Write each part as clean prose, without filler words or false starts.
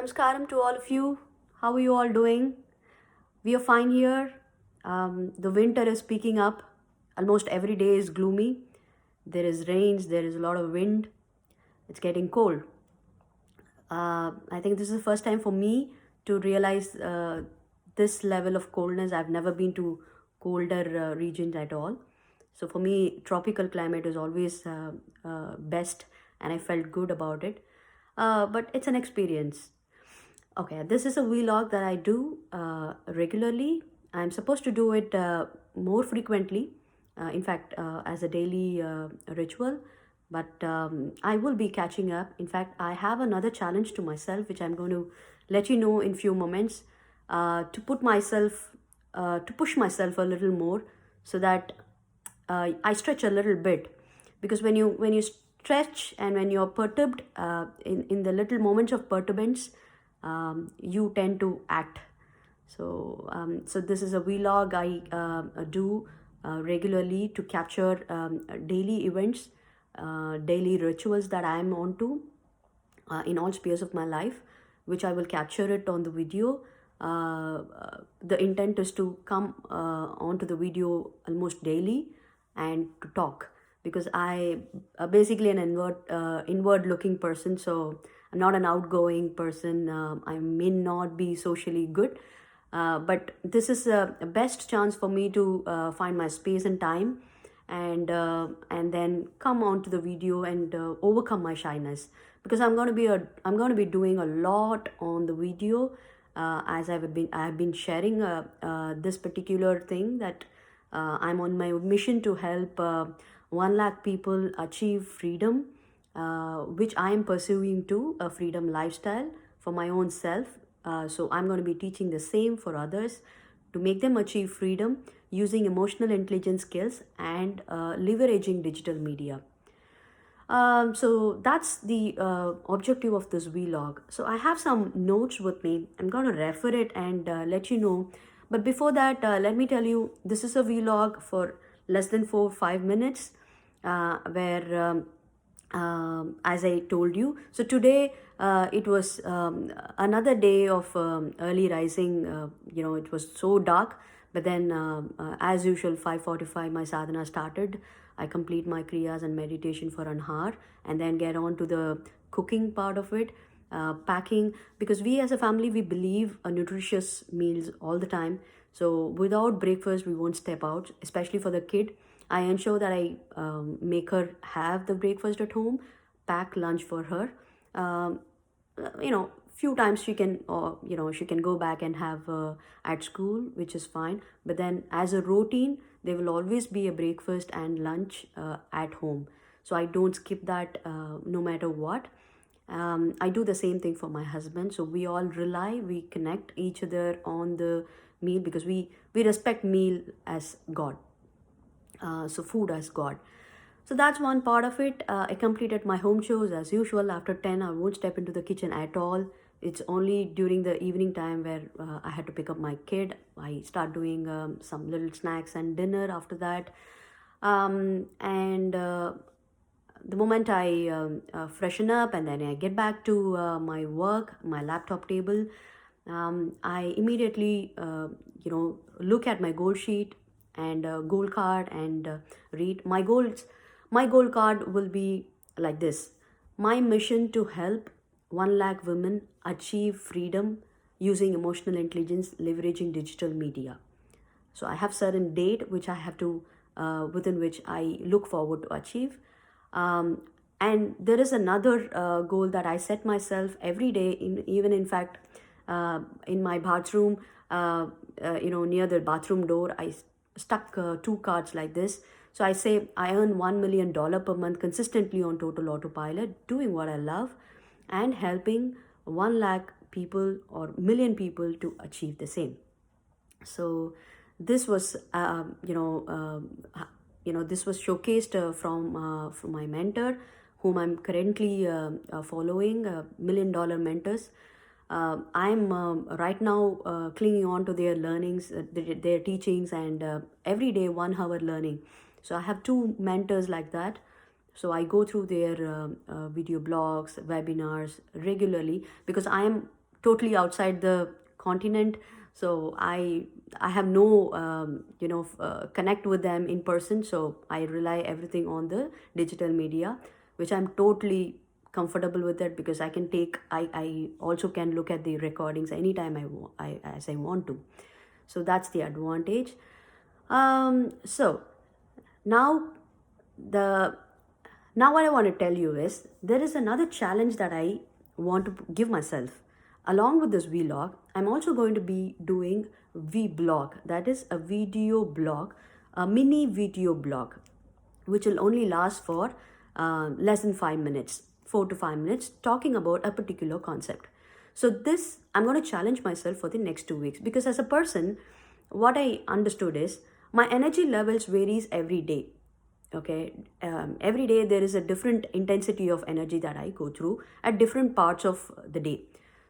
Namaskaram to all of you. How are you all doing? We are fine here. The winter is picking up. Almost every day is gloomy. There is rains, there is a lot of wind. It's getting cold. I think this is the first time for me to realize this level of coldness. I've never been to colder regions at all. So for me, tropical climate is always best, and I felt good about it. But it's an experience. Okay, this is a vlog that I do regularly. I'm supposed to do it more frequently, in fact, as a daily ritual, but I will be catching up. In fact, I have another challenge to myself, which I'm going to let you know in few moments, to to push myself a little more so that I stretch a little bit, because when you stretch and when you're perturbed in the little moments of perturbance, you tend to act. So this is a vlog I do regularly to capture daily events, daily rituals that I am on to in all spheres of my life, which I will capture it on the video. The intent is to come onto the video almost daily and to talk, because I basically an inward looking person, so I'm not an outgoing person. I may not be socially good, but this is a best chance for me to find my space and time, and then come onto the video and overcome my shyness, because I'm going to be doing a lot on the video, as I've been sharing this particular thing that I'm on my mission to help 1 lakh people achieve freedom, which I am pursuing to a freedom lifestyle for my own self. So I'm going to be teaching the same for others to make them achieve freedom using emotional intelligence skills and leveraging digital media. So that's the objective of this vlog. So I have some notes with me. I'm going to refer it and let you know. But before that, let me tell you, this is a vlog for less than 4 or 5 minutes, where as I told you. So today it was another day of early rising. It was so dark, but then as usual, 5:45 my sadhana started. I complete my kriyas and meditation for an hour, and then get on to the cooking part of it, packing, because we as a family, we believe a nutritious meals all the time. So without breakfast, we won't step out, especially for the kid. I ensure that I make her have the breakfast at home, pack lunch for her. Um, Few times she can, she can go back and have at school, which is fine. But then as a routine, there will always be a breakfast and lunch at home. So I don't skip that no matter what. I do the same thing for my husband. So we connect each other on the meal, because we respect meal as God. So food as God. So that's one part of it. I completed my home chores as usual. After 10, I won't step into the kitchen at all. It's only during the evening time where I had to pick up my kid. I start doing some little snacks and dinner after that. And the moment I freshen up and then I get back to my work, my laptop table, I immediately, look at my goal sheet and goal card and read my goals. My goal card will be like this: my mission to help 1 lakh women achieve freedom using emotional intelligence, leveraging digital media. So I have certain date which I have to within which I look forward to achieve. And there is another goal that I set myself every day, even in fact, in my bathroom, near the bathroom door, I stuck 2 cards like this. So I say I earn $1 million per month consistently on total autopilot, doing what I love and helping 1 lakh people or million people to achieve the same. So this was this was showcased from my mentor, whom I'm currently following, $1 million mentors. I'm right now clinging on to their learnings, their teachings, and every day 1 hour learning. So I have 2 mentors like that. So I go through their video blogs, webinars regularly, because I am totally outside the continent, so I have no connect with them in person, so I rely everything on the digital media, which I'm totally comfortable with it, because I can take I also can look at the recordings anytime as I want to. So that's the advantage. So now the now what I want to tell you is, there is another challenge that I want to give myself. Along with this vlog, I'm also going to be doing vblog, that is a video blog, a mini video blog, which will only last for less than 5 minutes, 4 to 5 minutes, talking about a particular concept. So this, I'm going to challenge myself for the next 2 weeks, because as a person, what I understood is my energy levels varies every day. Okay, every day there is a different intensity of energy that I go through at different parts of the day.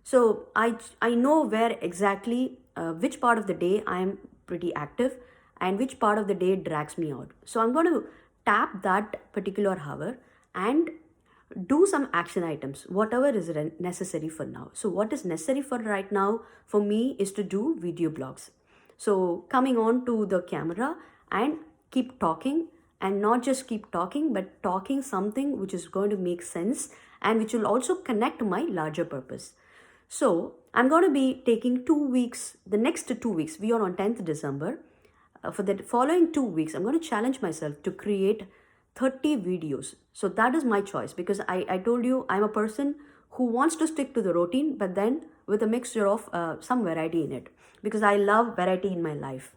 So I know where exactly which part of the day I am pretty active and which part of the day drags me out. So I'm going to tap that particular hour and do some action items, whatever is necessary for now. So what is necessary for right now for me is to do video blogs. So coming on to the camera and keep talking, and not just keep talking, but talking something which is going to make sense and which will also connect to my larger purpose. So I'm going to be taking 2 weeks, the next 2 weeks, we are on 10th December. For the following 2 weeks, I'm going to challenge myself to create 30 videos. So that is my choice, because I told you I'm a person who wants to stick to the routine, but then with a mixture of some variety in it, because I love variety in my life.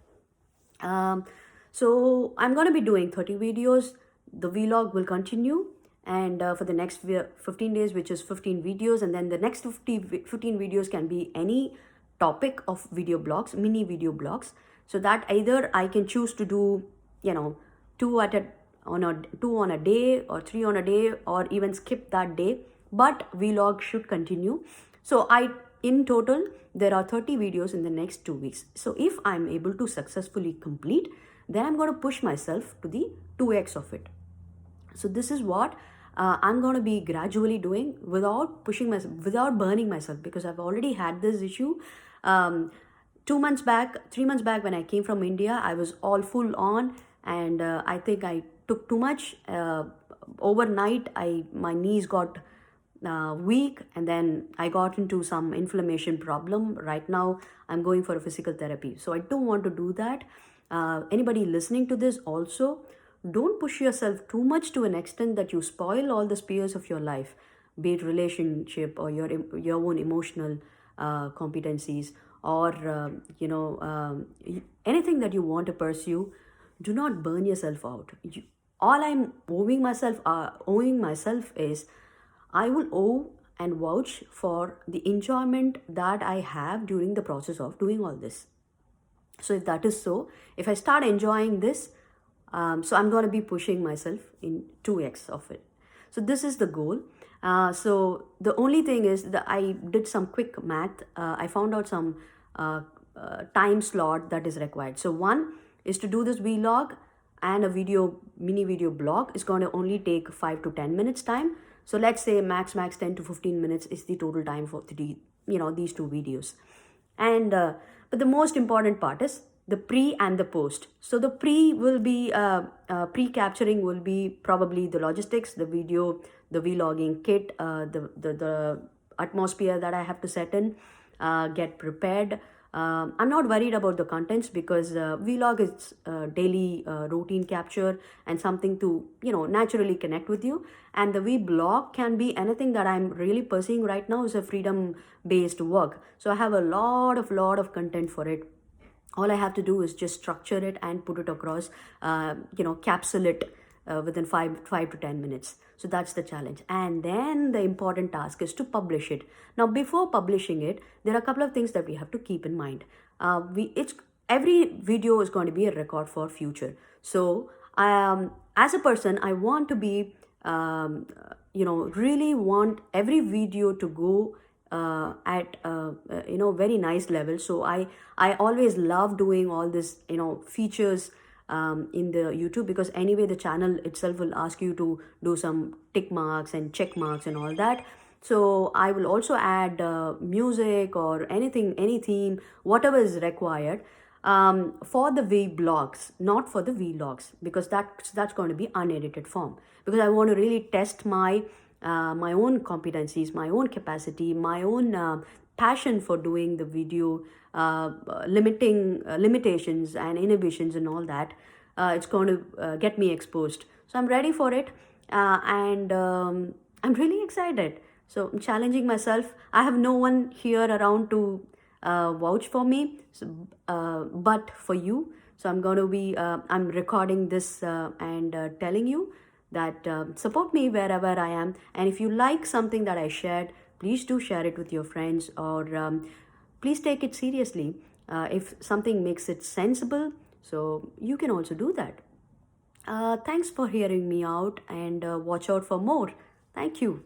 So I'm going to be doing 30 videos. The vlog will continue, and for the next 15 days, which is 15 videos, and then the next 15 videos can be any topic of video blogs, mini video blogs, so that either I can choose to do, two at a on a two on a day or three on a day, or even skip that day, but vlog should continue. So in total, there are 30 videos in the next 2 weeks. So if I'm able to successfully complete, then I'm going to push myself to the 2x of it. So this is what I'm going to be gradually doing, without pushing myself, without burning myself, because I've already had this issue. 2 months back, 3 months back, when I came from India, I was all full on, and I think I took too much. Overnight, my knees got weak, and then I got into some inflammation problem. Right now I'm going for a physical therapy, so I don't want to do that. Anybody listening to this, also don't push yourself too much to an extent that you spoil all the spheres of your life, be it relationship or your own emotional competencies, or anything that you want to pursue. Do not burn yourself out. All I'm owing myself is, I will owe and vouch for the enjoyment that I have during the process of doing all this. So if that is so, if I start enjoying this, so I'm going to be pushing myself in 2x of it. So this is the goal. So the only thing is that I did some quick math. I found out some time slot that is required. So one is to do this vlog, and a mini video blog is going to only take 5 to 10 minutes time. So let's say max 10 to 15 minutes is the total time for these two videos. And but the most important part is the pre and the post. So the pre will be pre-capturing will be probably the logistics, the video, the vlogging kit, the atmosphere that I have to set in, get prepared. I'm not worried about the contents, because vlog is daily routine capture and something to naturally connect with you. And the vblog can be anything that I'm really pursuing right now is a freedom based work. So I have a lot of content for it. All I have to do is just structure it and put it across, capsule it within 5 to 10 minutes. So that's the challenge. And then the important task is to publish it. Now, before publishing it, there are a couple of things that we have to keep in mind. Every video is going to be a record for future. So as a person, I want to be, really want every video to go at very nice level. So I always love doing all this features in the YouTube, because anyway the channel itself will ask you to do some tick marks and check marks and all that. So I will also add music or anything, any theme, whatever is required for the vlogs, not for the vlogs, because that's going to be unedited form. Because I want to really test my own competencies, my own capacity, my own passion for doing the video, limitations and inhibitions and all that. It's going to get me exposed. So I'm ready for it, and I'm really excited. So I'm challenging myself. I have no one here around to vouch for me, so, but for you. So I'm going to be, I'm recording this and telling you that support me wherever I am. And if you like something that I shared, please do share it with your friends, or please take it seriously. If something makes it sensible, so you can also do that. Thanks for hearing me out, and watch out for more. Thank you.